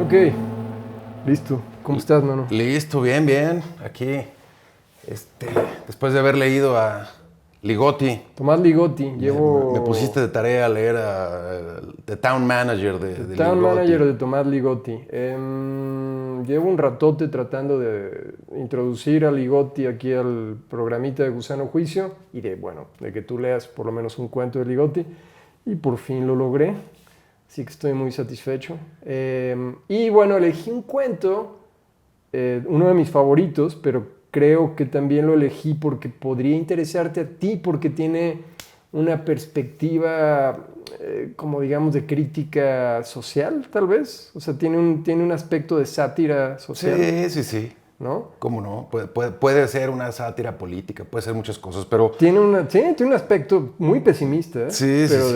Ok, listo. ¿Cómo estás, mano? Listo, bien, bien. Aquí, después de haber leído a Ligotti, Tomás Ligotti, me pusiste de tarea a leer The Town Manager de Town Ligotti. Manager de Tomás Ligotti. Llevo un ratote tratando de introducir a Ligotti aquí al programita de Gusano Juicio y de que tú leas por lo menos un cuento de Ligotti y por fin lo logré, así que estoy muy satisfecho. Y bueno, elegí un cuento, uno de mis favoritos, pero creo que también lo elegí porque podría interesarte a ti, porque tiene una perspectiva, como digamos, de crítica social, tal vez. O sea, tiene un aspecto de sátira social. Sí. ¿No? ¿Cómo no? Puede ser una sátira política, puede ser muchas cosas, pero... Tiene un aspecto muy pesimista, ¿eh? Sí, Pero sí.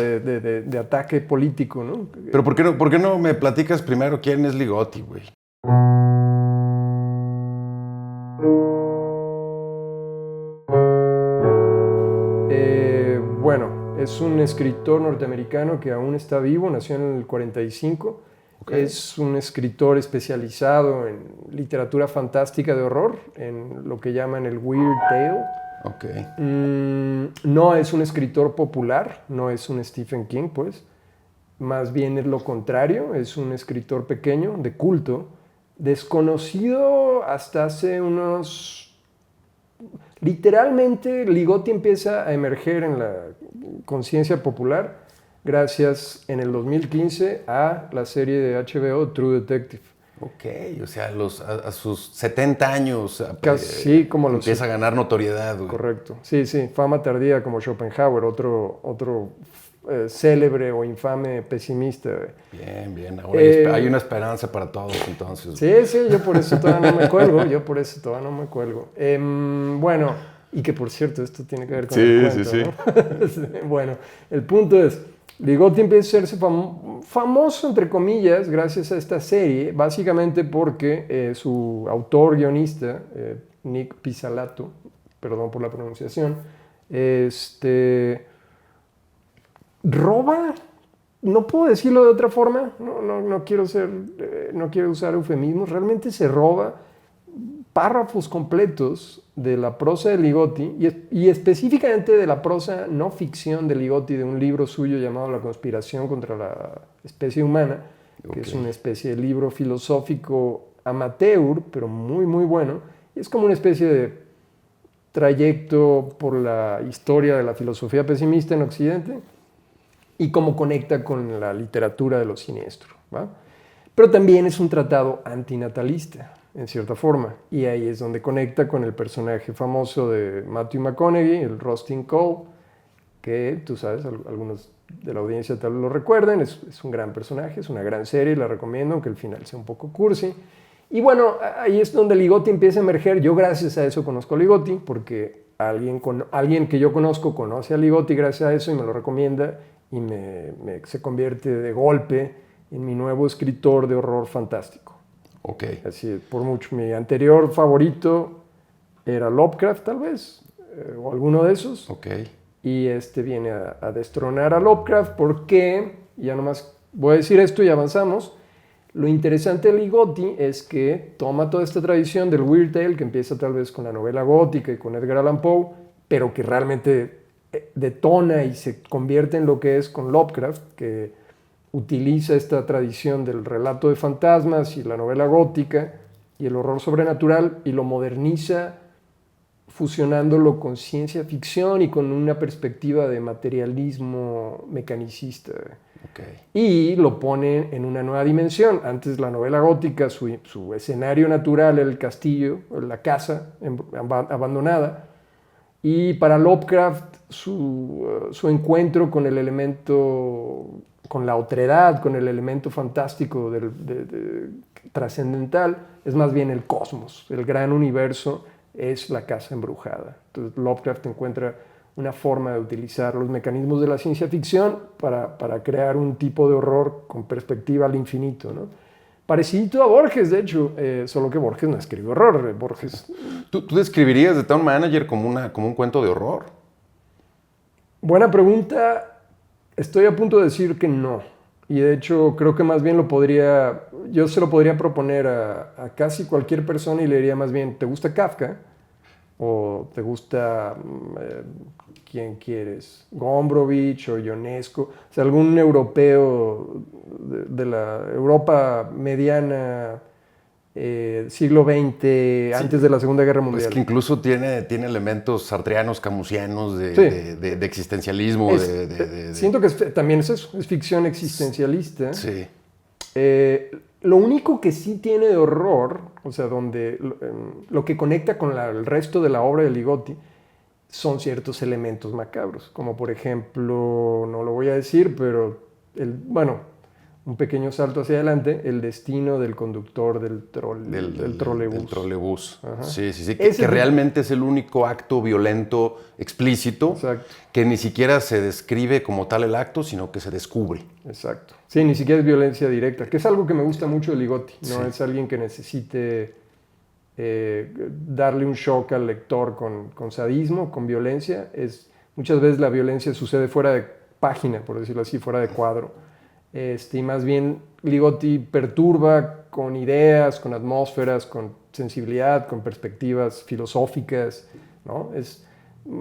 de ataque político, ¿no? Pero ¿por qué no me platicas primero quién es Ligotti, güey? Bueno, es un escritor norteamericano que aún está vivo, nació en el 45. Okay. Es un escritor especializado en literatura fantástica de horror, en lo que llaman el Weird Tale. Okay. No es un escritor popular, no es un Stephen King, pues. Más bien es lo contrario, es un escritor pequeño, de culto, desconocido hasta hace unos... Literalmente, Ligotti empieza a emerger en la conciencia popular gracias en el 2015 a la serie de HBO True Detective. Ok, o sea, a sus 70 años Casi como empieza a ganar notoriedad, güey. Correcto. Sí, fama tardía como Schopenhauer, otro célebre o infame pesimista. Bien. Ahora hay una esperanza para todos, entonces. Sí, yo por eso todavía no me cuelgo. Bueno, y que por cierto, esto tiene que ver con el cuento, Sí. ¿no? Bueno, el punto es, Ligotti empieza a hacerse famoso, entre comillas, gracias a esta serie, básicamente porque su autor, guionista, Nick Pizzolatto, perdón por la pronunciación, roba, no puedo decirlo de otra forma, no quiero usar eufemismos, realmente se roba párrafos completos de la prosa de Ligotti y específicamente de la prosa no ficción de Ligotti, de un libro suyo llamado La conspiración contra la especie humana, que es una especie de libro filosófico amateur, pero muy, muy bueno, y es como una especie de trayecto por la historia de la filosofía pesimista en Occidente y cómo conecta con la literatura de lo siniestro, ¿va? Pero también es un tratado antinatalista, en cierta forma, y ahí es donde conecta con el personaje famoso de Matthew McConaughey, el Rustin Cole, que tú sabes, algunos de la audiencia tal vez lo recuerden, es un gran personaje, es una gran serie, la recomiendo, aunque el final sea un poco cursi. Y bueno, ahí es donde Ligotti empieza a emerger. Yo gracias a eso conozco a Ligotti, porque alguien que yo conozco conoce a Ligotti gracias a eso y me lo recomienda y se convierte de golpe en mi nuevo escritor de horror fantástico. Ok. Así es, por mucho. Mi anterior favorito era Lovecraft, tal vez, o alguno de esos. Ok. Y este viene a destronar a Lovecraft porque, ya nomás voy a decir esto y avanzamos. Lo interesante de Ligotti es que toma toda esta tradición del Weird Tale, que empieza tal vez con la novela gótica y con Edgar Allan Poe, pero que realmente detona y se convierte en lo que es con Lovecraft, que utiliza esta tradición del relato de fantasmas y la novela gótica y el horror sobrenatural y lo moderniza fusionándolo con ciencia ficción y con una perspectiva de materialismo mecanicista. Okay. Y lo pone en una nueva dimensión. Antes la novela gótica, su escenario natural era el castillo, la casa abandonada. Y para Lovecraft su encuentro con el elemento, con la otredad, con el elemento fantástico trascendental, es más bien el cosmos, el gran universo es la casa embrujada. Entonces Lovecraft encuentra una forma de utilizar los mecanismos de la ciencia ficción para crear un tipo de horror con perspectiva al infinito, ¿no? Parecido a Borges, de hecho, solo que Borges no escribe horror. Borges... ¿Tú describirías The Town Manager como un cuento de horror? Buena pregunta. Estoy a punto de decir que no. Y de hecho creo que más bien yo se lo podría proponer a casi cualquier persona y le diría más bien, ¿te gusta Kafka? ¿O te gusta, quién quieres? Gombrowicz o Ionesco. O sea, algún europeo de la Europa mediana, siglo XX, Sí, antes de la Segunda Guerra pues Mundial. que incluso tiene elementos sartreanos, camusianos Sí, de existencialismo, siento que también es eso, es ficción existencialista. Sí, Lo único que sí tiene de horror, o sea, donde lo que conecta con el resto de la obra de Ligotti son ciertos elementos macabros, como por ejemplo, no lo voy a decir, pero bueno, un pequeño salto hacia adelante, el destino del conductor del trolebús. del trolebús. Ajá. Sí, sí, sí. Ese Que realmente es el único acto violento explícito Exacto. que ni siquiera se describe como tal el acto, sino que se descubre. Exacto. Sí, ni siquiera es violencia directa, que es algo que me gusta mucho de Ligotti. No Sí. es alguien que necesite darle un shock al lector con sadismo, con violencia. Muchas veces la violencia sucede fuera de página, por decirlo así, fuera de cuadro. Y más bien Ligotti perturba con ideas, con atmósferas, con sensibilidad, con perspectivas filosóficas, ¿no?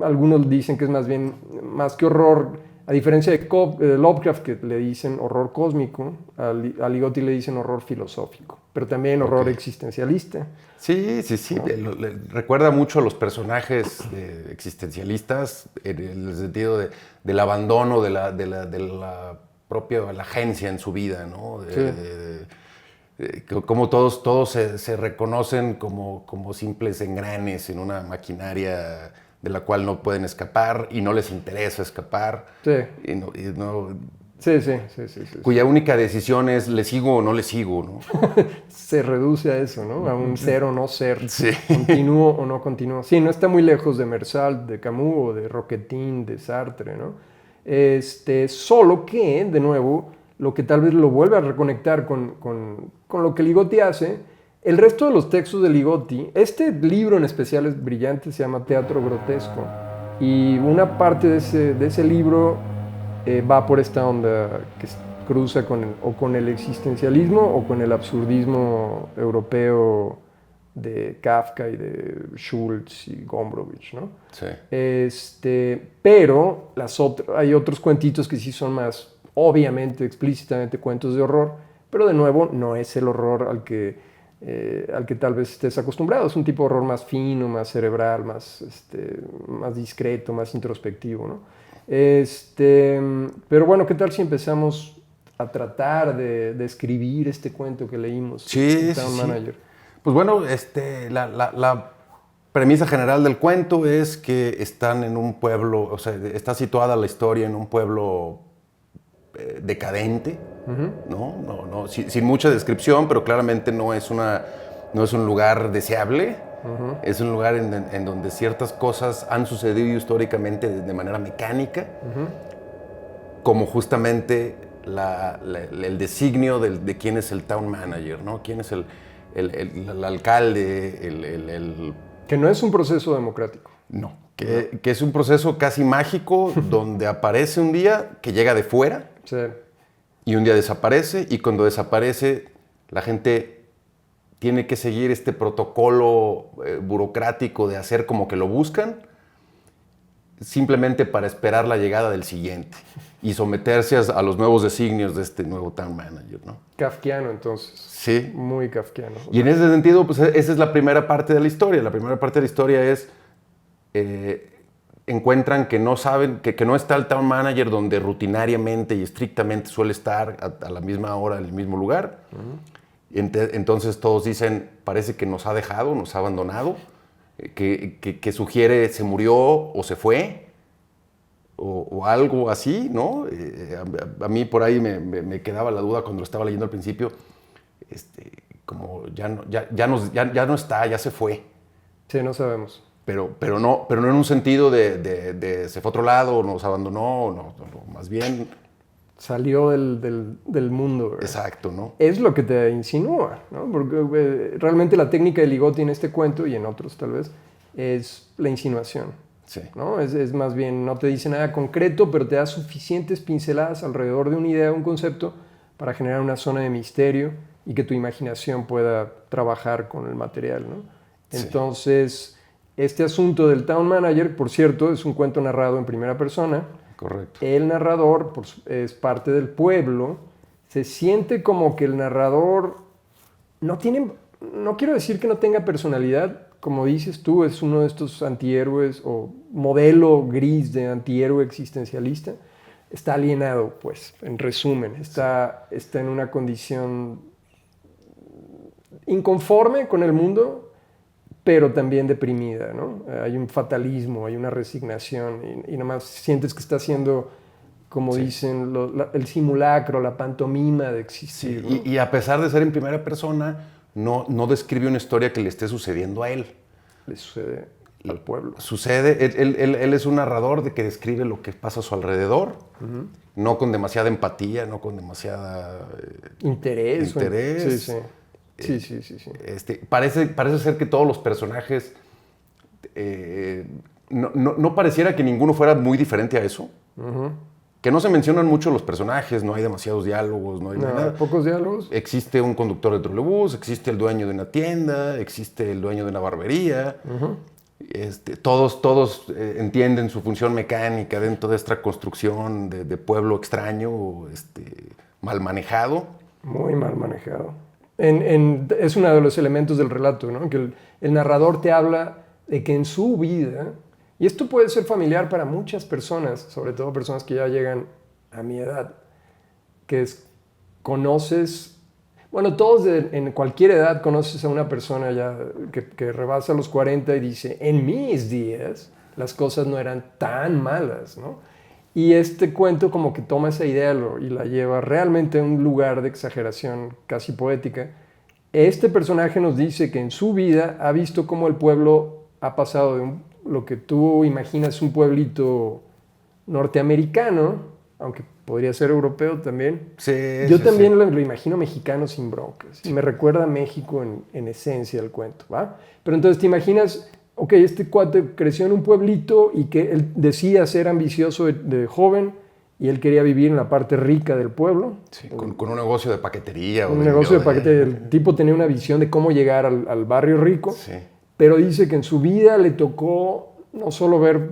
Algunos dicen que es más bien, más que horror, a diferencia de Lovecraft, que le dicen horror cósmico, a Ligotti le dicen horror filosófico, pero también horror existencialista. Sí, sí, sí. ¿No? Recuerda mucho a los personajes existencialistas en el sentido del abandono de la propia la agencia en su vida, ¿no? Como todos se reconocen como simples engranes en una maquinaria de la cual no pueden escapar y no les interesa escapar. Sí. Sí. Cuya única decisión es le sigo o no le sigo, ¿no? Se reduce a eso, ¿no? A un ser o no ser. Sí. Continúo o no continúo. Sí, no está muy lejos de Mersal, de Camus o de Roquetín, de Sartre, ¿no? Solo que, de nuevo, lo que tal vez lo vuelve a reconectar con lo que Ligotti hace, el resto de los textos de Ligotti, este libro en especial es brillante, se llama Teatro Grotesco, y una parte de ese libro va por esta onda que cruza con el existencialismo o con el absurdismo europeo de Kafka y de Schultz y Gombrowicz, ¿no? Sí. Pero hay otros cuentitos que sí son más, obviamente, explícitamente cuentos de horror, pero de nuevo no es el horror al que tal vez estés acostumbrado. Es un tipo de horror más fino, más cerebral, más discreto, más introspectivo, ¿no? Pero bueno, ¿qué tal si empezamos a tratar de escribir este cuento que leímos? Sí, Town sí. Manager. Pues bueno, la premisa general del cuento es que están en un pueblo, o sea, está situada la historia en un pueblo decadente, ¿no? Sin mucha descripción, pero claramente no es un lugar deseable. Es un lugar en donde ciertas cosas han sucedido históricamente de manera mecánica, como justamente el designio de quién es el town manager, ¿no? Quién es el alcalde, Que no es un proceso democrático. No, que es un proceso casi mágico donde aparece un día, que llega de fuera, Sí. y un día desaparece, y cuando desaparece la gente tiene que seguir este protocolo burocrático de hacer como que lo buscan, simplemente para esperar la llegada del siguiente y someterse a los nuevos designios de este nuevo town manager, ¿no? Kafkiano, entonces. Sí. Muy kafkiano. Y en ese sentido, pues esa es la primera parte de la historia. La primera parte de la historia es, encuentran que no saben, que no está el town manager donde rutinariamente y estrictamente suele estar a la misma hora, en el mismo lugar. Entonces todos dicen, parece que nos ha dejado, nos ha abandonado, que sugiere se murió o se fue, o algo así, ¿no? A mí por ahí me quedaba la duda cuando lo estaba leyendo al principio, como ya no está, ya se fue. Sí, no sabemos. Pero no en un sentido de se fue a otro lado, nos abandonó, no, más bien... Salió del mundo, ¿verdad? Exacto, ¿no? Es lo que te insinúa, ¿no? Porque realmente la técnica de Ligotti en este cuento, y en otros tal vez, es la insinuación. Sí. ¿No? Es más bien, no te dice nada concreto, pero te da suficientes pinceladas alrededor de una idea, un concepto, para generar una zona de misterio y que tu imaginación pueda trabajar con el material, ¿no? Sí. Entonces, este asunto del Town Manager, por cierto, es un cuento narrado en primera persona. Correcto. El narrador es parte del pueblo. Se siente como que el narrador no quiero decir que no tenga personalidad, como dices tú, es uno de estos antihéroes o modelo gris de antihéroe existencialista. Está alienado, pues, en resumen, está en una condición inconforme con el mundo, pero también deprimida, ¿no? Hay un fatalismo, hay una resignación y nada más sientes que está haciendo, como dicen, el simulacro, la pantomima de existir. Sí, ¿no? y a pesar de ser en primera persona, no describe una historia que le esté sucediendo a él. Le sucede al pueblo. Sucede, él es un narrador de que describe lo que pasa a su alrededor, no con demasiada empatía, no con demasiada interés. Sí. Parece ser que todos los personajes, no pareciera que ninguno fuera muy diferente a eso. Que no se mencionan mucho los personajes, no hay demasiados diálogos, no hay nada. Pocos diálogos. Existe un conductor de trolebús, existe el dueño de una tienda, existe el dueño de una barbería. Todos entienden su función mecánica dentro de esta construcción de pueblo extraño, mal manejado. Muy mal manejado. Es uno de los elementos del relato, ¿no? Que el narrador te habla de que en su vida, y esto puede ser familiar para muchas personas, sobre todo personas que ya llegan a mi edad, que conoces, bueno, todos en cualquier edad conoces a una persona ya que rebasa los 40 y dice, en mis días las cosas no eran tan malas, ¿no? Y este cuento como que toma esa idea y la lleva realmente a un lugar de exageración casi poética. Este personaje nos dice que en su vida ha visto cómo el pueblo ha pasado de lo que tú imaginas un pueblito norteamericano, aunque podría ser europeo también. Yo también lo imagino mexicano sin broncas. Y me recuerda a México en esencia el cuento, ¿va? Pero entonces te imaginas, ok, este cuate creció en un pueblito y que él decía ser ambicioso de joven y él quería vivir en la parte rica del pueblo. Sí, con un negocio de paquetería. Un negocio de paquetería. El tipo tenía una visión de cómo llegar al barrio rico, sí. Pero dice que en su vida le tocó no solo ver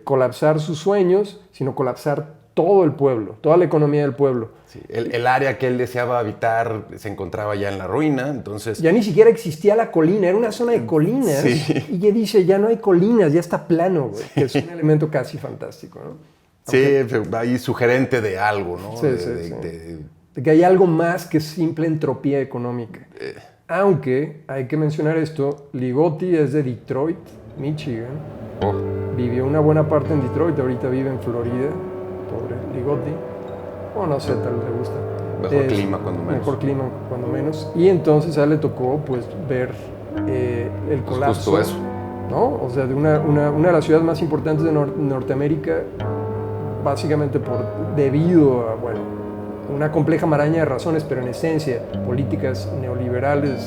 colapsar sus sueños, sino colapsar todo el pueblo, toda la economía del pueblo. Sí, el área que él deseaba habitar se encontraba ya en la ruina, entonces... Ya ni siquiera existía la colina, era una zona de colinas. Sí. Y ella dice, ya no hay colinas, ya está plano, güey, que es un elemento casi fantástico, ¿no? Sí, ahí sugerente de algo, ¿no? Sí, de que hay algo más que simple entropía económica. Aunque, hay que mencionar esto, Ligotti es de Detroit, Michigan. Vivió una buena parte en Detroit, ahorita vive en Florida. Pobre Ligotti. O no sé, tal vez le gusta. Mejor clima cuando menos. Mejor clima cuando menos. Y entonces a él le tocó pues ver el colapso. Justo eso. ¿No? O sea, de una de las ciudades más importantes de Norteamérica, básicamente debido a, bueno, una compleja maraña de razones, pero en esencia, políticas neoliberales.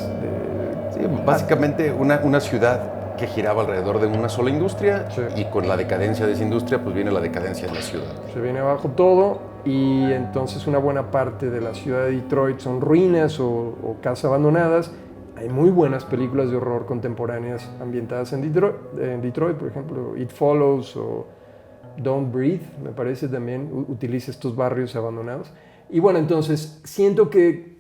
Sí, básicamente una ciudad que giraba alrededor de una sola industria, sí. Y con la decadencia de esa industria, pues viene la decadencia de la ciudad. Se viene abajo todo y entonces una buena parte de la ciudad de Detroit son ruinas o casas abandonadas. Hay muy buenas películas de horror contemporáneas ambientadas en Detroit, por ejemplo, It Follows o Don't Breathe, me parece también, utiliza estos barrios abandonados. Y bueno, entonces siento que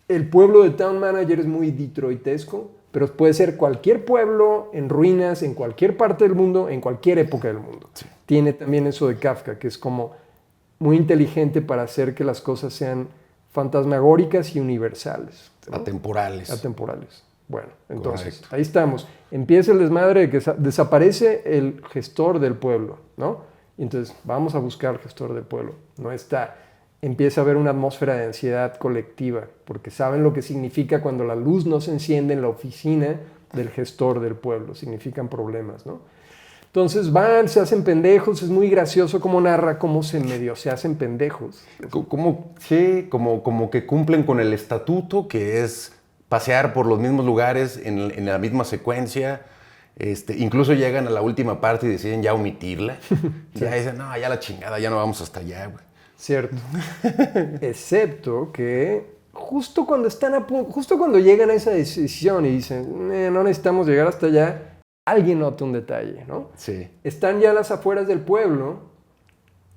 el pueblo de Town Manager es muy detroitesco, pero puede ser cualquier pueblo en ruinas, en cualquier parte del mundo, en cualquier época del mundo. Sí. Tiene también eso de Kafka, que es como muy inteligente para hacer que las cosas sean fantasmagóricas y universales, ¿no? Atemporales. Bueno, entonces, correcto. Ahí estamos. Empieza el desmadre de que desaparece el gestor del pueblo, ¿no? Y entonces vamos a buscar al gestor del pueblo. No está. Empieza a haber una atmósfera de ansiedad colectiva, porque saben lo que significa cuando la luz no se enciende en la oficina del gestor del pueblo. Significan problemas, ¿no? Entonces van, se hacen pendejos. Es muy gracioso cómo narra cómo se hacen pendejos. Como que cumplen con el estatuto, que es pasear por los mismos lugares en la misma secuencia. Incluso llegan a la última parte y deciden ya omitirla. Sí. Ya dicen, no, ya la chingada, ya no vamos hasta allá, güey. Cierto. Excepto que justo cuando justo cuando llegan a esa decisión y dicen, no necesitamos llegar hasta allá, alguien nota un detalle, ¿no? Sí. Están ya a las afueras del pueblo,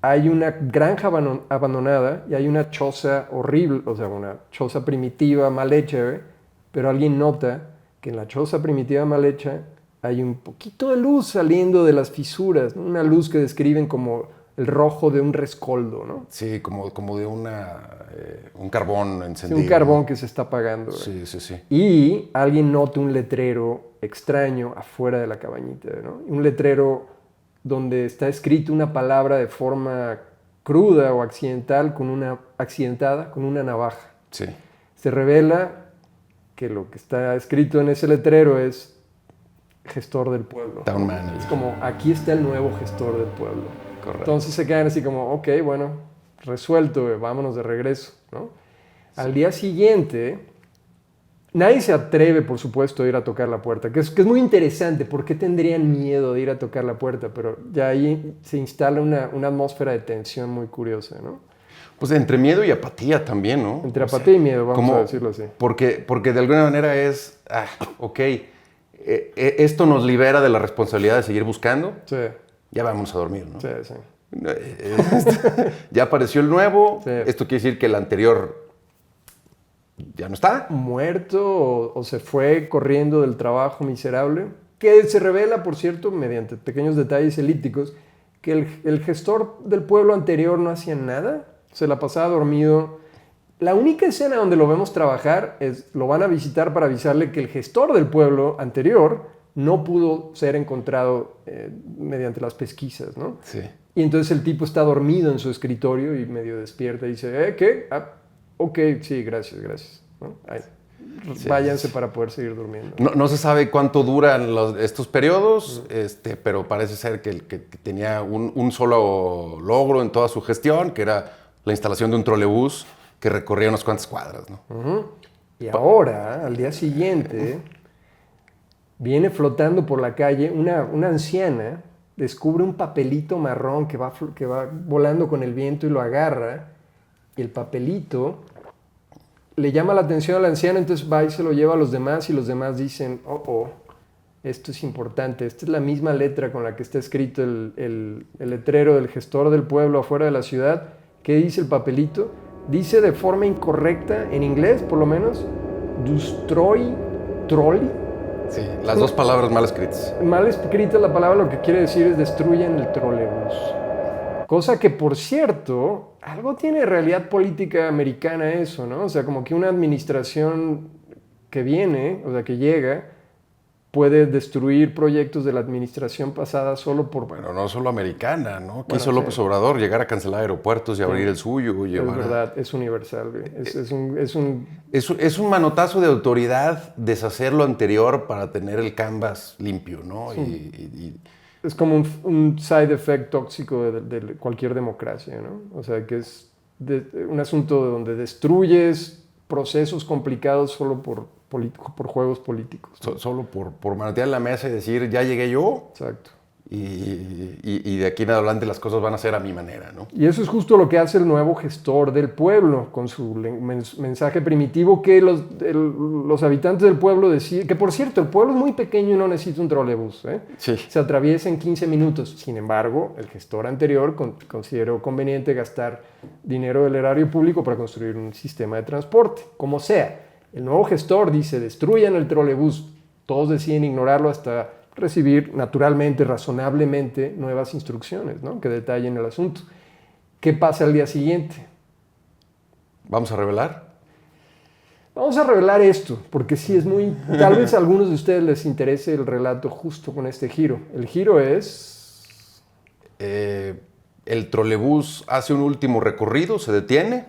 hay una granja abandonada y hay una choza horrible, o sea, una choza primitiva mal hecha, ¿eh? Pero alguien nota que en la choza primitiva mal hecha hay un poquito de luz saliendo de las fisuras, ¿no? Una luz que describen como el rojo de un rescoldo, ¿no? Sí, como de un carbón encendido. Sí, un carbón que se está apagando. Sí, sí, sí. Y alguien nota un letrero extraño afuera de la cabañita, ¿no? Un letrero donde está escrito una palabra de forma cruda o accidentada con una navaja. Sí. Se revela que lo que está escrito en ese letrero es gestor del pueblo. Town manager. Es como, aquí está el nuevo gestor del pueblo. Correcto. Entonces se quedan así como, ok, bueno, resuelto, vámonos de regreso, ¿no? Sí. Al día siguiente, nadie se atreve, por supuesto, a ir a tocar la puerta, que es muy interesante. ¿Por qué tendrían miedo de ir a tocar la puerta? Pero ya ahí se instala una atmósfera de tensión muy curiosa, ¿no? Pues entre miedo y apatía también, ¿no? Entre apatía y miedo, vamos a decirlo así. Porque de alguna manera es, ok, esto nos libera de la responsabilidad de seguir buscando. Sí. Ya vamos a dormir, ¿no? Sí, sí. Ya apareció el nuevo. Sí. Esto quiere decir que el anterior ya no está. Muerto o se fue corriendo del trabajo miserable. Que se revela, por cierto, mediante pequeños detalles elípticos, que el gestor del pueblo anterior no hacía nada. Se la pasaba dormido. La única escena donde lo vemos trabajar es, lo van a visitar para avisarle que el gestor del pueblo anterior no pudo ser encontrado mediante las pesquisas, ¿no? Sí. Y entonces el tipo está dormido en su escritorio y medio despierta y dice, ¿qué? Ok, sí, gracias, ¿no? Sí. Váyanse para poder seguir durmiendo. No se sabe cuánto duran estos periodos, pero parece ser que tenía un solo logro en toda su gestión, que era la instalación de un trolebús que recorría unas cuantas cuadras, ¿no? Y ahora, al día siguiente, viene flotando por la calle una anciana, descubre un papelito marrón que va volando con el viento y lo agarra, y el papelito le llama la atención a la anciana, entonces va y se lo lleva a los demás, y los demás dicen, esto es importante, esta es la misma letra con la que está escrito el letrero del gestor del pueblo afuera de la ciudad. ¿Qué dice el papelito? Dice de forma incorrecta, en inglés por lo menos, Destroy Trolley. Sí, las dos palabras mal escritas. Mal escrita la palabra, lo que quiere decir es destruyan el trolebús. Cosa que, por cierto, algo tiene realidad política americana eso, ¿no? O sea, como que una administración que viene, o sea, que llega, puede destruir proyectos de la administración pasada solo por... Bueno, no solo americana, ¿no? Bueno, hizo López Obrador, llegar a cancelar aeropuertos y abrir el suyo. Es verdad, es universal, güey. Es un manotazo de autoridad deshacer lo anterior para tener el canvas limpio, ¿no? Sí. Es como un side effect tóxico de cualquier democracia, ¿no? O sea, que es un asunto donde destruyes procesos complicados solo por juegos políticos, ¿no? Solo por manotear la mesa y decir, ya llegué yo. Exacto. Y de aquí en adelante las cosas van a ser a mi manera, ¿no? Y eso es justo lo que hace el nuevo gestor del pueblo, con su mensaje primitivo que los habitantes del pueblo deciden, que por cierto, el pueblo es muy pequeño y no necesita un trolebús, ¿eh? Sí. Se atraviesa en 15 minutos. Sin embargo, el gestor anterior consideró conveniente gastar dinero del erario público para construir un sistema de transporte, como sea. El nuevo gestor dice, destruyan el trolebús. Todos deciden ignorarlo hasta recibir naturalmente, razonablemente, nuevas instrucciones, ¿no? Que detallen el asunto. ¿Qué pasa al día siguiente? ¿Vamos a revelar? Vamos a revelar esto, porque sí es muy... Tal vez a algunos de ustedes les interese el relato justo con este giro. El giro es... el trolebús hace un último recorrido, se detiene.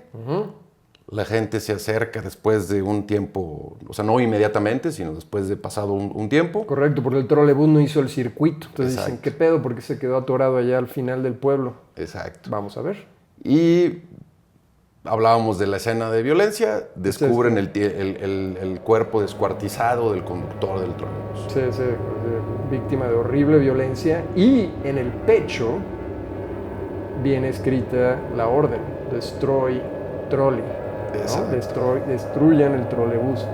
La gente se acerca después de un tiempo, o sea, no inmediatamente, sino después de pasado un tiempo. Correcto, porque el trolebús no hizo el circuito. Entonces Exacto. Dicen, ¿qué pedo? Porque se quedó atorado allá al final del pueblo. Exacto. Vamos a ver. Y hablábamos de la escena de violencia, descubren el cuerpo descuartizado del conductor del trolebús. Sí, víctima de horrible violencia. Y en el pecho viene escrita la orden, destroy trolley, ¿no? Destruyan el trolebús.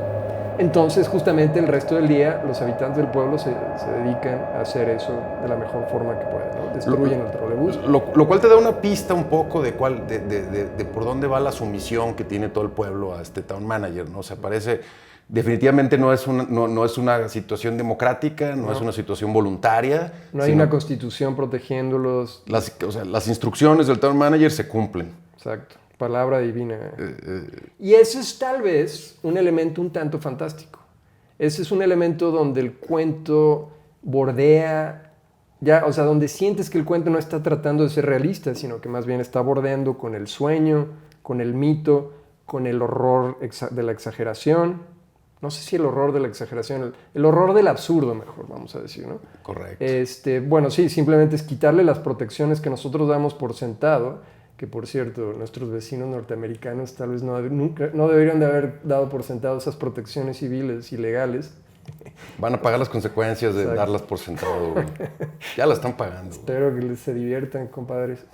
Entonces, justamente el resto del día, los habitantes del pueblo se dedican a hacer eso de la mejor forma que pueden, ¿no? Destruyen el trolebús. Lo cual te da una pista un poco de por dónde va la sumisión que tiene todo el pueblo a este town manager, ¿no? O sea, definitivamente no es una situación democrática, no es una situación voluntaria. No hay una constitución protegiéndolos. Las instrucciones del town manager se cumplen. Exacto. Palabra divina. Y ese es tal vez un elemento un tanto fantástico. Ese es un elemento donde el cuento bordea, donde sientes que el cuento no está tratando de ser realista, sino que más bien está bordeando con el sueño, con el mito, con el horror de la exageración. No sé si el horror de la exageración, el horror del absurdo, mejor vamos a decir, ¿no? Correcto. Bueno, sí, simplemente es quitarle las protecciones que nosotros damos por sentado, que por cierto, nuestros vecinos norteamericanos tal vez no deberían de haber dado por sentado esas protecciones civiles y legales. Van a pagar las consecuencias de darlas por sentado, güey. Ya las están pagando. Espero que se diviertan, compadres.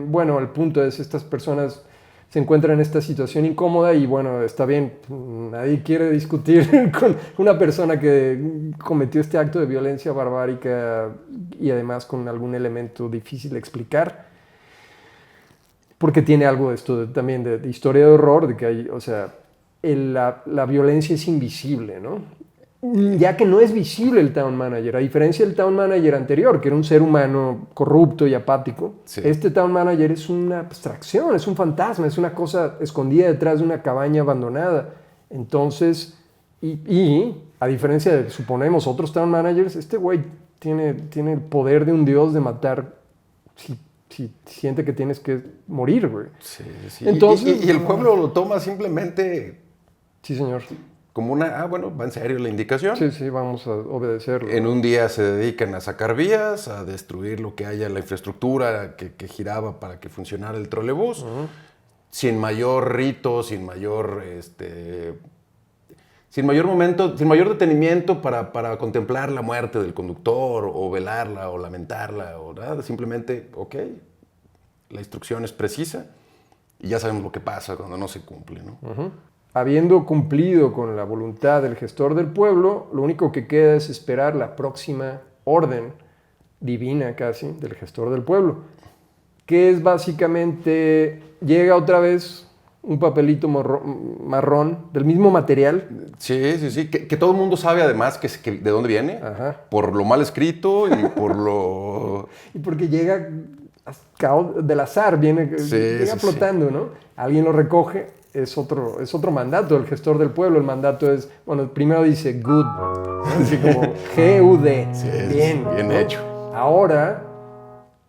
Bueno, el punto es, estas personas se encuentran en esta situación incómoda y bueno, está bien, nadie quiere discutir con una persona que cometió este acto de violencia barbárica y además con algún elemento difícil de explicar. Porque tiene algo de esto también de historia de horror, de que hay, la violencia es invisible, ¿no? Ya que no es visible el town manager, a diferencia del town manager anterior, que era un ser humano corrupto y apático, sí. Este town manager es una abstracción, es un fantasma, es una cosa escondida detrás de una cabaña abandonada. Entonces, y a diferencia de, suponemos, otros town managers, este güey tiene el poder de un dios de matar si siente que tienes que morir, güey. Sí. Entonces, y el pueblo lo toma simplemente... Sí, señor. Como va en serio la indicación. Sí, vamos a obedecerlo. En un día se dedican a sacar vías, a destruir lo que haya, la infraestructura que giraba para que funcionara el trolebús, sin mayor rito, sin mayor detenimiento para contemplar la muerte del conductor, o velarla, o lamentarla, o nada. Simplemente, la instrucción es precisa y ya sabemos lo que pasa cuando no se cumple, ¿no? Habiendo cumplido con la voluntad del gestor del pueblo, lo único que queda es esperar la próxima orden divina casi del gestor del pueblo, que es básicamente, llega otra vez un papelito marrón del mismo material. Sí, que todo el mundo sabe además que de dónde viene. Ajá. Por lo mal escrito y por lo... Y porque llega del azar, llega flotando, ¿no? Alguien lo recoge. Es otro mandato del gestor del pueblo. El mandato es, primero dice good, ¿no? Así como G-U-D. Sí, bien ¿no? Hecho. Ahora,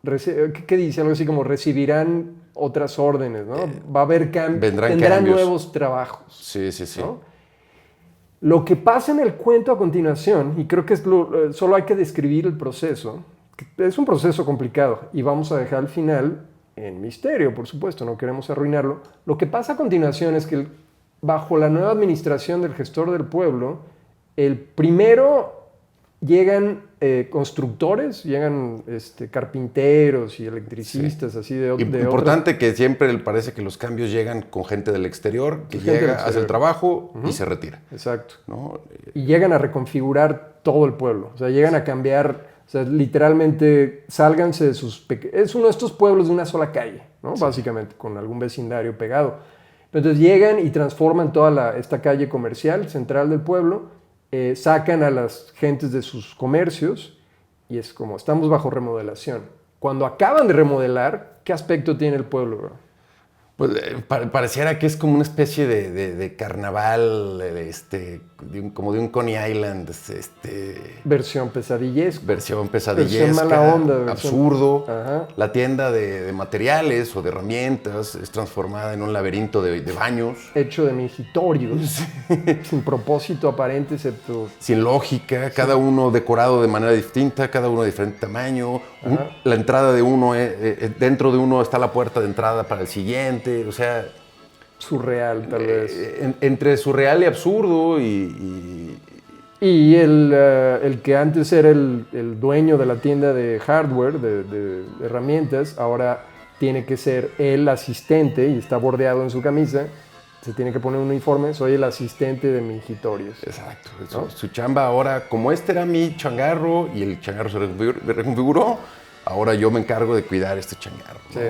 ¿qué dice? Algo así como recibirán otras órdenes, ¿no? Va a haber tendrán cambios. Nuevos trabajos. Sí. ¿no? Lo que pasa en el cuento a continuación, y creo que solo hay que describir el proceso, que es un proceso complicado, y vamos a dejar al final en misterio, por supuesto, no queremos arruinarlo. Lo que pasa a continuación es que bajo la nueva administración del gestor del pueblo, primero llegan constructores, llegan carpinteros y electricistas, así de importante que siempre parece que los cambios llegan con gente del exterior, que llega, hace el trabajo y se retira. Exacto. ¿No? Y llegan a reconfigurar todo el pueblo, llegan a cambiar... literalmente, sálganse de sus... Es uno de estos pueblos de una sola calle, ¿no? Sí. Básicamente, con algún vecindario pegado. Entonces llegan y transforman toda esta calle comercial central del pueblo, sacan a las gentes de sus comercios y es como, estamos bajo remodelación. Cuando acaban de remodelar, ¿qué aspecto tiene el pueblo, bro? Pues pareciera que es como una especie de carnaval, como de un Coney Island. Versión pesadillesca. Versión pesadillesca. Versión mala onda. Absurdo. Ajá. La tienda de materiales o de herramientas es transformada en un laberinto de baños. Hecho de mingitorios. Sin propósito aparente, excepto... Sin lógica, cada uno decorado de manera distinta, cada uno de diferente tamaño. La entrada de uno, dentro de uno está la puerta de entrada para el siguiente. O sea... Surreal, tal vez. Entre surreal y absurdo y Y el que antes era el dueño de la tienda de hardware, de herramientas, ahora tiene que ser el asistente y está bordeado en su camisa. Se tiene que poner un uniforme, soy el asistente de Mingitorios. Exacto. ¿No? Su chamba ahora, como este era mi changarro y el changarro se reconfiguró, ahora yo me encargo de cuidar este changarro, ¿no? Sí.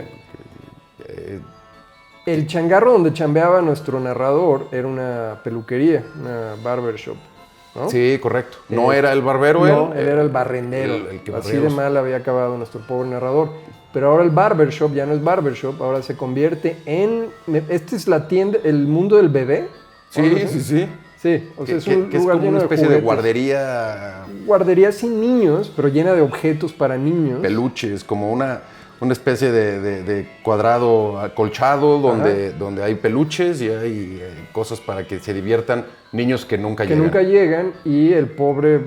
El changarro donde chambeaba nuestro narrador era una peluquería, una barbershop, ¿no? Sí, correcto. No era el barbero, no, él era el barrendero. El que Así de mal había acabado nuestro pobre narrador. Pero ahora el barbershop ya no es barbershop, ahora se convierte en... Esta es la tienda, el mundo del bebé. Sí, sí, sí. Sí, o sea, es un que es lugar como lleno una especie de juguetes. guardería. Guardería sin niños, pero llena de objetos para niños. Peluches, como una especie de cuadrado acolchado donde hay peluches y hay cosas para que se diviertan niños que nunca llegan. Que nunca llegan y el pobre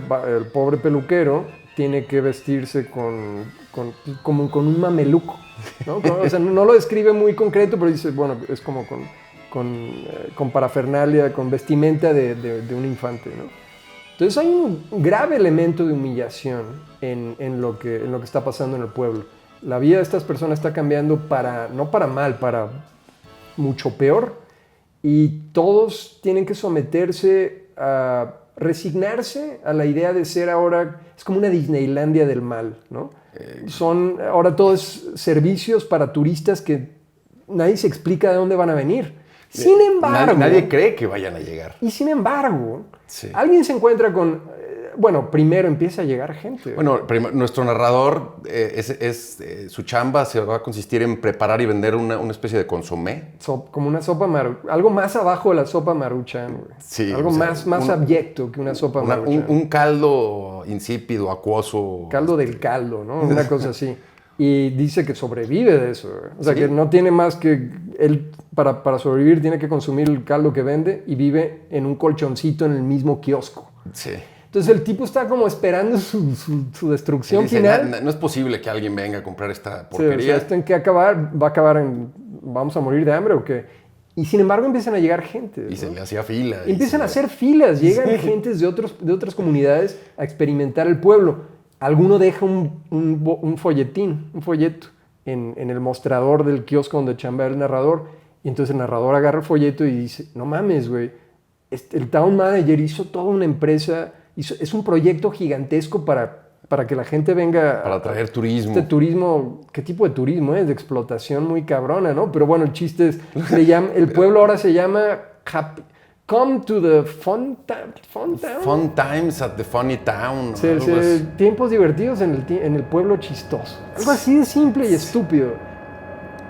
peluquero tiene que vestirse como con un mameluco, ¿no? O sea, no lo describe muy concreto, pero dice, bueno, es como con parafernalia, con vestimenta de un infante, ¿no? Entonces hay un grave elemento de humillación en lo que está pasando en el pueblo. La vida de estas personas está cambiando no para mal, para mucho peor, y todos tienen que someterse a resignarse a la idea de ser ahora, es como una Disneylandia del mal, ¿no? Ahora todo es servicios para turistas que nadie se explica de dónde van a venir. Sin embargo... Nadie cree que vayan a llegar. Y sin embargo, sí. Alguien se encuentra con... Bueno, primero empieza a llegar gente. Bueno, nuestro narrador, su chamba se va a consistir en preparar y vender una especie de consomé. Como una sopa maruchan. Algo más abajo de la sopa maruchan, güey. Sí, algo más abyecto que una sopa maruchan. Un caldo insípido, acuoso. Caldo del caldo, ¿no? Una cosa así. Y dice que sobrevive de eso, güey. O sea, que no tiene más que... Él, para sobrevivir, tiene que consumir el caldo que vende y vive en un colchoncito en el mismo kiosco. Sí. Entonces el tipo está como esperando su destrucción final. No es posible que alguien venga a comprar esta porquería. Sí, o sea, ¿esto en qué acabar? ¿Va a acabar en... ¿Vamos a morir de hambre o qué? Y sin embargo empiezan a llegar gente. Y ¿no? se le hacía fila. Empiezan a hacer filas. Llegan gentes de otras comunidades a experimentar el pueblo. Alguno deja un folletín, un folleto en el mostrador del kiosco donde chambea el narrador. Y entonces el narrador agarra el folleto y dice, no mames, güey. El town manager hizo toda una empresa... Es un proyecto gigantesco para que la gente venga... Para traer turismo. Este turismo, ¿qué tipo de turismo es? De explotación muy cabrona, ¿no? Pero bueno, el chiste es, el pueblo ahora se llama Come to the Fun Town. Fun times at the funny town. Sí, tiempos divertidos en el pueblo chistoso. Algo así de simple y estúpido.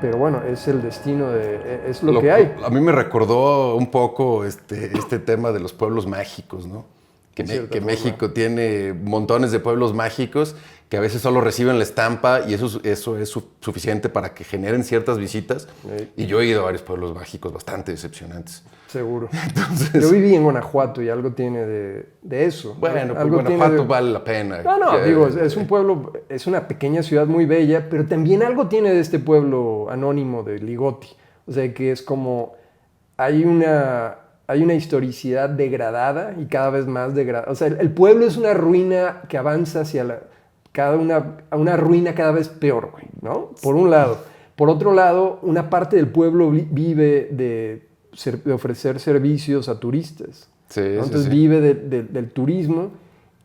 Pero bueno, es el destino es lo que hay. A mí me recordó un poco este tema de los pueblos mágicos, ¿no? Que México tiene montones de pueblos mágicos que a veces solo reciben la estampa y eso es suficiente para que generen ciertas visitas. Sí. Y yo he ido a varios pueblos mágicos bastante decepcionantes. Seguro. Entonces, yo viví en Guanajuato y algo tiene de eso. Bueno, pues Guanajuato vale la pena. Digo, es un pueblo, es una pequeña ciudad muy bella, pero también algo tiene de este pueblo anónimo de Ligoti. O sea, que es como, hay una historicidad degradada y cada vez más degradada. O sea, el pueblo es una ruina que avanza hacia una ruina cada vez peor, güey, ¿no? Por un lado. Por otro lado, una parte del pueblo vive de ofrecer servicios a turistas. Sí, ¿no? Entonces vive del turismo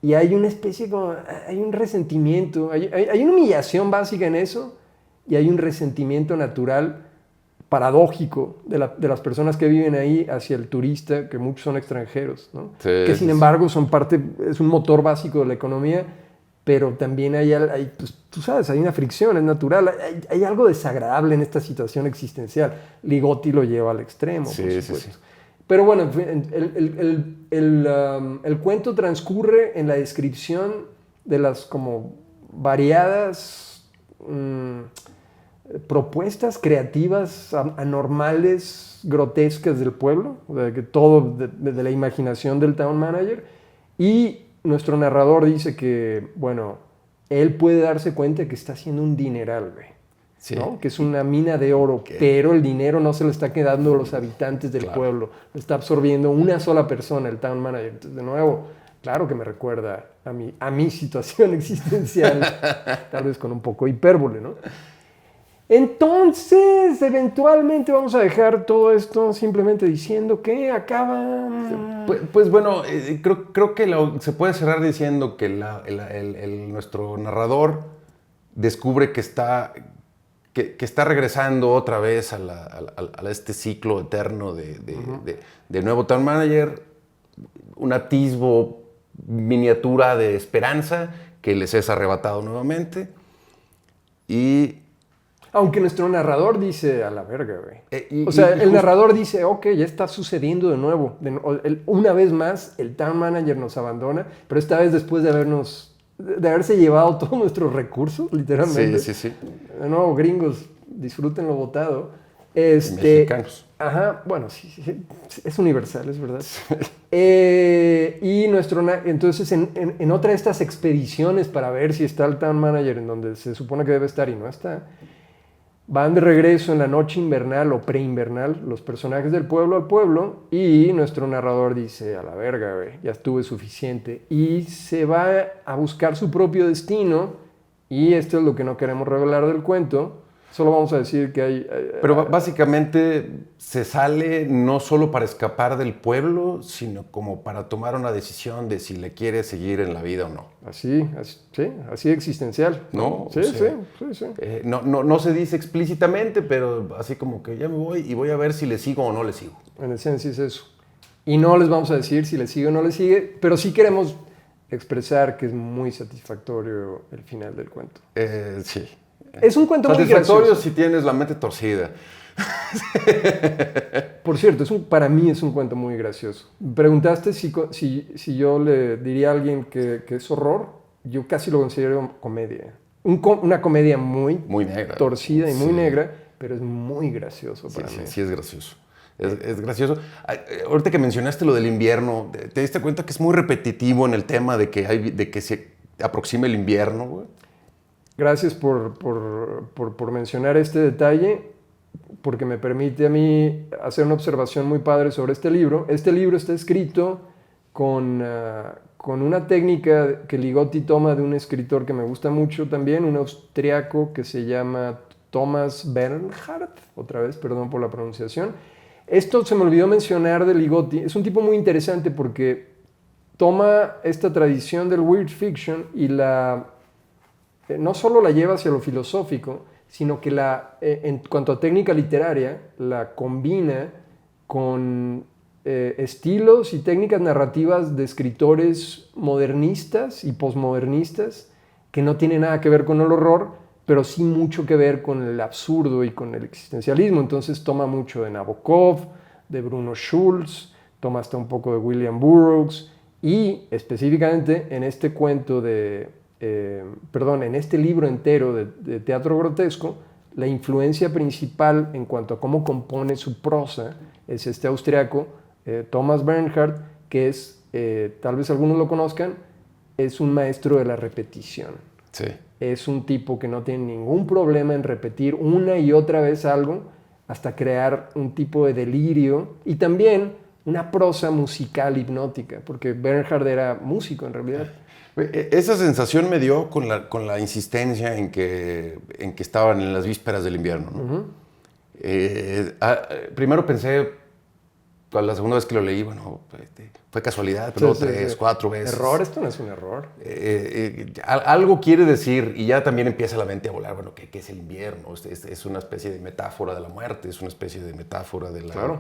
y hay una especie como... Hay un resentimiento, hay una humillación básica en eso y hay un resentimiento natural paradójico de las personas que viven ahí hacia el turista, que muchos son extranjeros, ¿no? Sí, que sin embargo es un motor básico de la economía, pero también hay pues, tú sabes, hay una fricción, es natural, hay algo desagradable en esta situación existencial. Ligoti lo lleva al extremo, por supuesto. Sí. Pero bueno, el cuento transcurre en la descripción de las como variadas... propuestas creativas, anormales, grotescas del pueblo, o sea, que todo de la imaginación del town manager. Y nuestro narrador dice que, bueno, él puede darse cuenta que está haciendo un dineral, güey. Sí. ¿No? Que es una mina de oro, pero el dinero no se lo está quedando a los habitantes del pueblo, lo está absorbiendo una sola persona, el town manager. Entonces, de nuevo, Claro que me recuerda a mi situación existencial, tal vez con un poco de hipérbole, ¿no? Entonces, eventualmente vamos a dejar todo esto simplemente diciendo que acaba... Pues bueno, creo que se puede cerrar diciendo que nuestro narrador descubre que está regresando otra vez a este ciclo eterno de nuevo Town Manager, un atisbo miniatura de esperanza que les es arrebatado nuevamente y... Aunque nuestro narrador dice, a la verga, güey. El narrador dice, ok, ya está sucediendo de nuevo. Una vez más, el Town Manager nos abandona, pero esta vez después de haberse llevado todos nuestros recursos, literalmente. Sí. De nuevo, gringos, disfruten lo votado. Mexicanos. Ajá, bueno, sí, es universal, es verdad. Entonces, en otra de estas expediciones para ver si está el Town Manager en donde se supone que debe estar y no está, van de regreso en la noche invernal o preinvernal los personajes del pueblo al pueblo y nuestro narrador dice, a la verga, güey, ya estuve suficiente. Y se va a buscar su propio destino y esto es lo que no queremos revelar del cuento. Solo vamos a decir que hay... Pero básicamente se sale no solo para escapar del pueblo, sino como para tomar una decisión de si le quiere seguir en la vida o no. Así existencial. ¿No? Sí. No se dice explícitamente, pero así como que ya me voy y voy a ver si le sigo o no le sigo. En esencia es eso. Y no les vamos a decir si le sigue o no le sigue, pero sí queremos expresar que es muy satisfactorio el final del cuento. Sí. Es un cuento muy satisfactorio gracioso. si tienes la mente torcida. Por cierto, para mí es un cuento muy gracioso. Me preguntaste si yo le diría a alguien que es horror. Yo casi lo considero comedia. Una comedia muy negra. Torcida y muy negra, pero es muy gracioso para mí. Sí, es gracioso. Es gracioso. Ahorita que mencionaste lo del invierno, ¿te diste cuenta que es muy repetitivo en el tema de que se aproxima el invierno, güey? Gracias por mencionar este detalle, porque me permite a mí hacer una observación muy padre sobre este libro. Este libro está escrito con una técnica que Ligotti toma de un escritor que me gusta mucho también, un austriaco que se llama Thomas Bernhard, otra vez, perdón por la pronunciación. Esto se me olvidó mencionar de Ligotti. Es un tipo muy interesante porque toma esta tradición del weird fiction y no solo la lleva hacia lo filosófico, sino que en cuanto a técnica literaria, la combina con estilos y técnicas narrativas de escritores modernistas y posmodernistas que no tienen nada que ver con el horror, pero sí mucho que ver con el absurdo y con el existencialismo. Entonces toma mucho de Nabokov, de Bruno Schulz, toma hasta un poco de William Burroughs y específicamente en este cuento en este libro entero de teatro grotesco, la influencia principal en cuanto a cómo compone su prosa es este austriaco, Thomas Bernhard, que es, tal vez algunos lo conozcan, es un maestro de la repetición. Sí. Es un tipo que no tiene ningún problema en repetir una y otra vez algo hasta crear un tipo de delirio y también una prosa musical hipnótica, porque Bernhard era músico en realidad. Esa sensación me dio con la insistencia en que estaban en las vísperas del invierno, ¿no? Uh-huh. Primero pensé, la segunda vez que lo leí, bueno, fue casualidad, pero Sí, 3, 4 veces. Error, esto no es un error. Algo quiere decir, y ya también empieza la mente a volar, bueno, ¿qué es el invierno? Es una especie de metáfora de la muerte, es una especie de metáfora de la... Claro.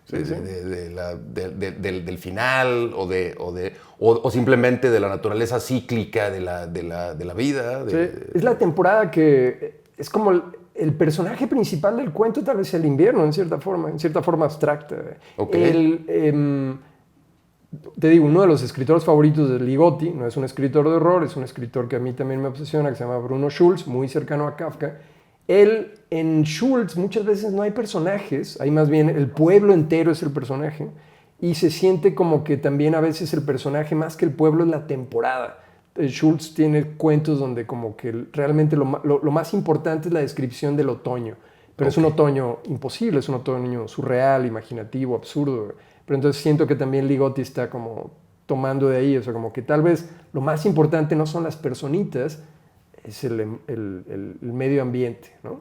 Sí. Del final o simplemente de la naturaleza cíclica de la vida. Sí. Es la temporada que es como el personaje principal del cuento, tal vez el invierno, en cierta forma abstracta. Okay. Te digo, uno de los escritores favoritos de Ligotti, no es un escritor de horror, es un escritor que a mí también me obsesiona, que se llama Bruno Schulz, muy cercano a Kafka. En Schulz muchas veces no hay personajes, hay más bien el pueblo entero es el personaje y se siente como que también a veces el personaje más que el pueblo es la temporada. Schulz tiene cuentos donde como que realmente lo más importante es la descripción del otoño, pero es un otoño imposible, es un otoño surreal, imaginativo, absurdo. Pero entonces siento que también Ligotti está como tomando de ahí, o sea, como que tal vez lo más importante no son las personitas, es el medio ambiente, ¿no?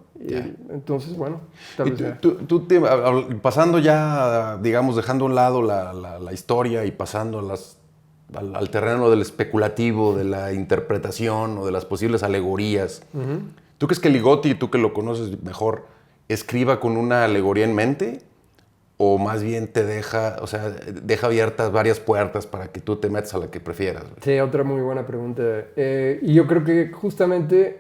Entonces, bueno, tal vez sea. Pasando ya, digamos, dejando a un lado la historia y pasando al terreno del especulativo, de la interpretación o de las posibles alegorías, ¿tú crees que Ligotti, tú que lo conoces mejor, escriba con una alegoría en mente? ¿O más bien te deja abiertas varias puertas para que tú te metas a la que prefieras? Sí, otra muy buena pregunta. Y yo creo que justamente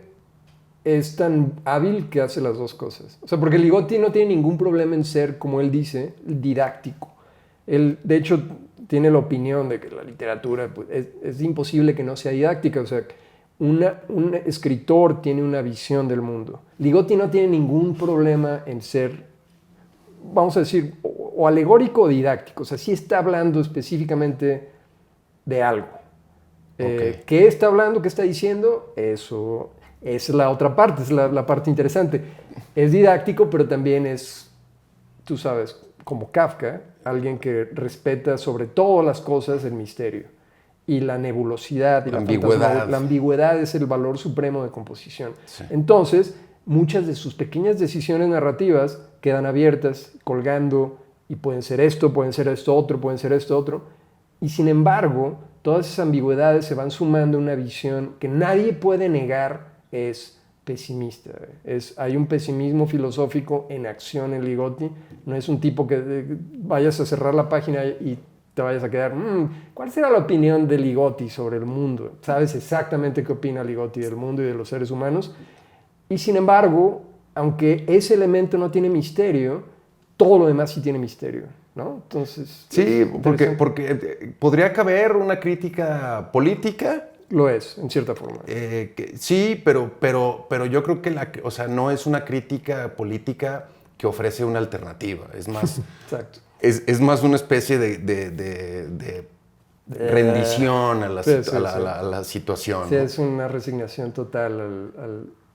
es tan hábil que hace las dos cosas. O sea, porque Ligotti no tiene ningún problema en ser, como él dice, didáctico. Él, de hecho, tiene la opinión de que la literatura pues, es imposible que no sea didáctica. O sea, un escritor tiene una visión del mundo. Ligotti no tiene ningún problema en ser, vamos a decir, o alegórico o didáctico. O sea, sí está hablando específicamente de algo. Okay. ¿Qué está hablando? ¿Qué está diciendo? Eso es la otra parte, es la parte interesante. Es didáctico, pero también es, tú sabes, como Kafka, alguien que respeta sobre todas las cosas el misterio. Y la nebulosidad y la ambigüedad. La ambigüedad es el valor supremo de composición. Sí. Entonces, muchas de sus pequeñas decisiones narrativas quedan abiertas, colgando, y pueden ser esto otro, pueden ser esto otro. Y sin embargo, todas esas ambigüedades se van sumando en una visión que nadie puede negar es pesimista. Hay un pesimismo filosófico en acción en Ligotti. No es un tipo que vayas a cerrar la página y te vayas a quedar, ¿cuál será la opinión de Ligotti sobre el mundo? Sabes exactamente qué opina Ligotti del mundo y de los seres humanos. Y sin embargo, aunque ese elemento no tiene misterio, todo lo demás sí tiene misterio, ¿no? Entonces... Sí, porque podría caber una crítica política. Lo es, en cierta forma. Sí, pero yo creo que no es una crítica política que ofrece una alternativa. Es más, Exacto. Es más una especie de rendición a la situación. Sí, ¿no? es una resignación total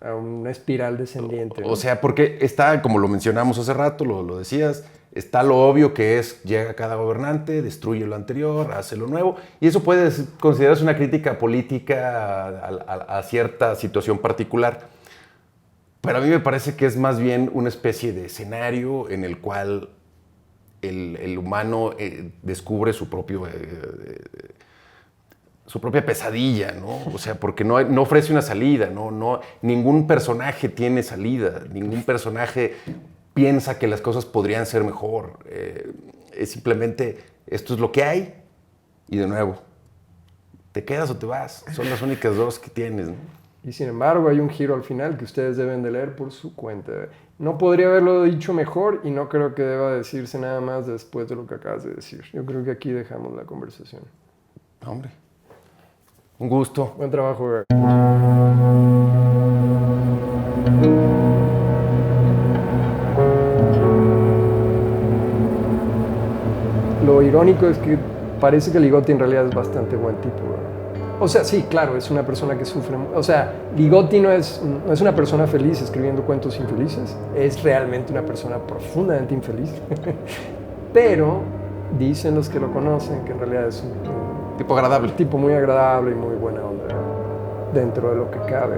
a una espiral descendiente. ¿no? O sea, porque está, como lo mencionamos hace rato, lo decías, está lo obvio que es, llega cada gobernante, destruye lo anterior, hace lo nuevo, y eso puede considerarse una crítica política a cierta situación particular. Pero a mí me parece que es más bien una especie de escenario en el cual el humano descubre su propia pesadilla, ¿no? O sea, porque no ofrece una salida, ningún personaje tiene salida, ningún personaje piensa que las cosas podrían ser mejor. Es simplemente, esto es lo que hay, y de nuevo, ¿te quedas o te vas? Son las únicas dos que tienes, ¿no? Y sin embargo, hay un giro al final que ustedes deben de leer por su cuenta. No podría haberlo dicho mejor y no creo que deba decirse nada más después de lo que acabas de decir. Yo creo que aquí dejamos la conversación. Hombre, un gusto. Buen trabajo, güey. Lo irónico es que parece que Ligotti en realidad es bastante buen tipo, güey. O sea, sí, claro, es una persona que sufre. O sea, Ligotti no es una persona feliz escribiendo cuentos infelices. Es realmente una persona profundamente infeliz. Pero dicen los que lo conocen que en realidad es un tipo agradable. Tipo muy agradable y muy buena onda dentro de lo que cabe.